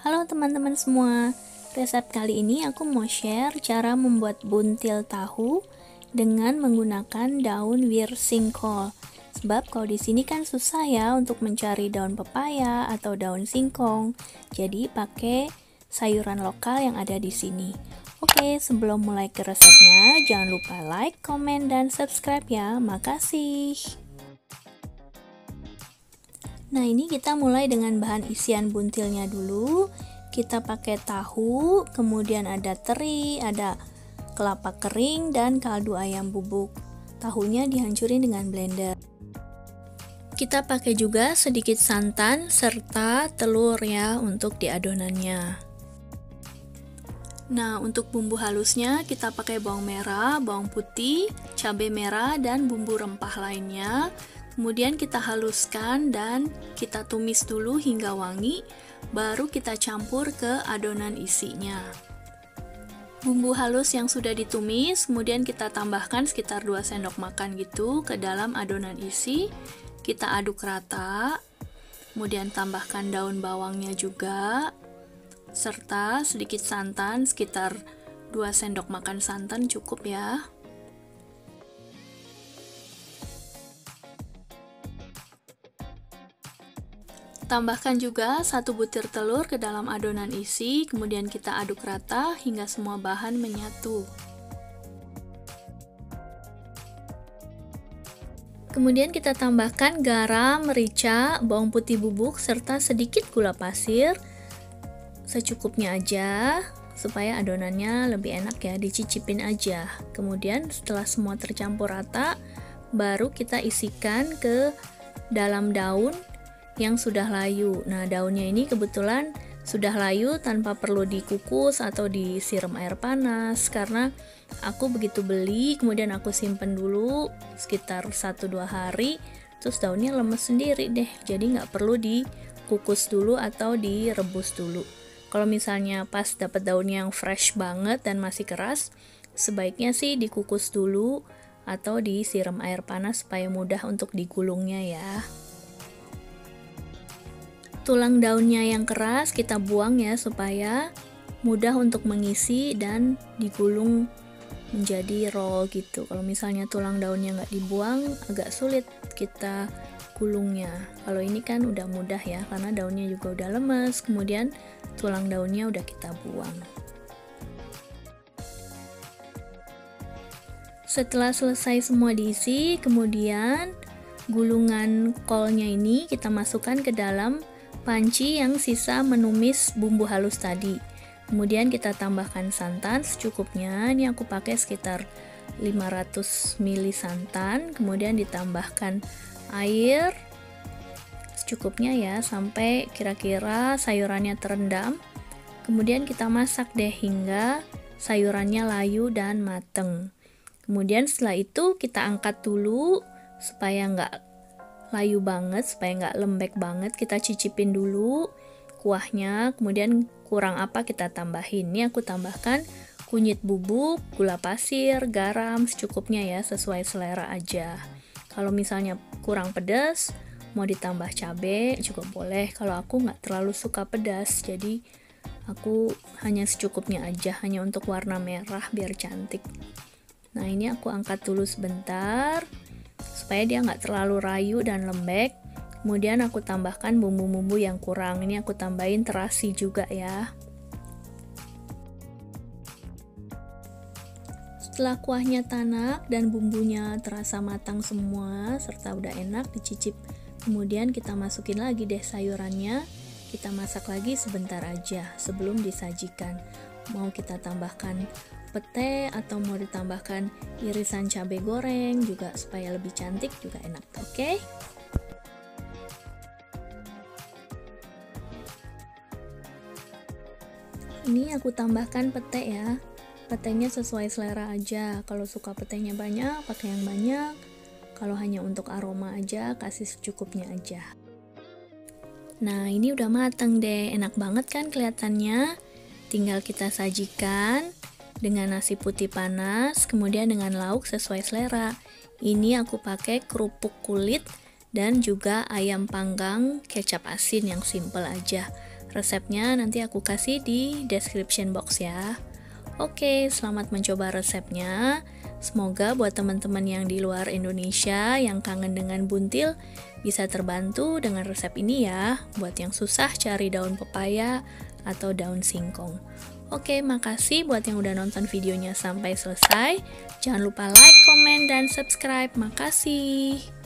Halo teman-teman semua, resep kali ini aku mau share cara membuat buntil tahu dengan menggunakan daun wir singkong. Sebab kalau di sini kan susah ya untuk mencari daun pepaya atau daun singkong. Jadi pakai sayuran lokal yang ada di sini. Oke, sebelum mulai ke resepnya, jangan lupa like, komen, dan subscribe ya. Makasih. Nah, ini kita mulai dengan bahan isian buntilnya dulu. Kita pakai tahu, kemudian ada teri, ada kelapa kering, dan kaldu ayam bubuk. Tahunya dihancurin dengan blender. Kita pakai juga sedikit santan serta telur ya untuk di adonannya. Nah, untuk bumbu halusnya kita pakai bawang merah, bawang putih, cabai merah, dan bumbu rempah lainnya. Kemudian kita haluskan dan kita tumis dulu hingga wangi, baru kita campur ke adonan isinya. Bumbu halus yang sudah ditumis, kemudian kita tambahkan sekitar 2 sendok makan gitu ke dalam adonan isi. Kita aduk rata, kemudian tambahkan daun bawangnya juga, serta sedikit santan, sekitar 2 sendok makan santan cukup ya. Tambahkan juga 1 butir telur ke dalam adonan isi, kemudian kita aduk rata hingga semua bahan menyatu. Kemudian kita tambahkan garam, merica, bawang putih bubuk, serta sedikit gula pasir, secukupnya aja, supaya adonannya lebih enak ya, dicicipin aja. Kemudian setelah semua tercampur rata, baru kita isikan ke dalam daun yang sudah layu. Nah, daunnya ini kebetulan sudah layu tanpa perlu dikukus atau disiram air panas, karena aku begitu beli, kemudian aku simpen dulu sekitar 1-2 hari, terus daunnya lemes sendiri deh, jadi nggak perlu dikukus dulu atau direbus dulu. Kalau misalnya pas dapat daunnya yang fresh banget dan masih keras, sebaiknya sih dikukus dulu atau disiram air panas supaya mudah untuk digulungnya ya. Tulang daunnya yang keras kita buang ya, supaya mudah untuk mengisi dan digulung menjadi roll gitu. Kalau misalnya tulang daunnya nggak dibuang, agak sulit kita gulungnya. Kalau ini kan udah mudah ya, karena daunnya juga udah lemes, kemudian tulang daunnya udah kita buang. Setelah selesai semua diisi, kemudian gulungan kolnya ini kita masukkan ke dalam panci yang sisa menumis bumbu halus tadi. Kemudian kita tambahkan santan secukupnya. Ini aku pakai sekitar 500 ml santan. Kemudian ditambahkan air secukupnya ya, sampai kira-kira sayurannya terendam. Kemudian kita masak deh hingga sayurannya layu dan mateng. Kemudian setelah itu kita angkat dulu supaya nggak layu banget, supaya nggak lembek banget. Kita cicipin dulu kuahnya, kemudian kurang apa kita tambahin. Ini aku tambahkan kunyit bubuk, gula pasir, garam secukupnya ya, sesuai selera aja. Kalau misalnya kurang pedas, mau ditambah cabai juga boleh. Kalau aku nggak terlalu suka pedas, jadi aku hanya secukupnya aja, hanya untuk warna merah biar cantik. Nah, ini aku angkat dulu sebentar supaya dia nggak terlalu rayu dan lembek. Kemudian aku tambahkan bumbu-bumbu yang kurang. Ini aku tambahin terasi juga ya. Setelah kuahnya tanak dan bumbunya terasa matang semua serta udah enak dicicip, kemudian kita masukin lagi deh sayurannya. Kita masak lagi sebentar aja sebelum disajikan. Mau kita tambahkan pete atau mau ditambahkan irisan cabai goreng juga supaya lebih cantik juga enak. Oke? Ini aku tambahkan pete ya. Petenya sesuai selera aja. Kalau suka petenya banyak, pakai yang banyak. Kalau hanya untuk aroma aja, kasih secukupnya aja. Nah, ini udah mateng deh. Enak banget kan kelihatannya? Tinggal kita sajikan dengan nasi putih panas, kemudian dengan lauk sesuai selera. Ini aku pakai kerupuk kulit dan juga ayam panggang kecap asin yang simple aja. Resepnya nanti aku kasih di description box ya. Oke, selamat mencoba resepnya. Semoga buat teman-teman yang di luar Indonesia yang kangen dengan buntil bisa terbantu dengan resep ini ya, buat yang susah cari daun pepaya atau daun singkong. Oke, makasih buat yang udah nonton videonya sampai selesai. Jangan lupa like, comment, dan subscribe. Makasih.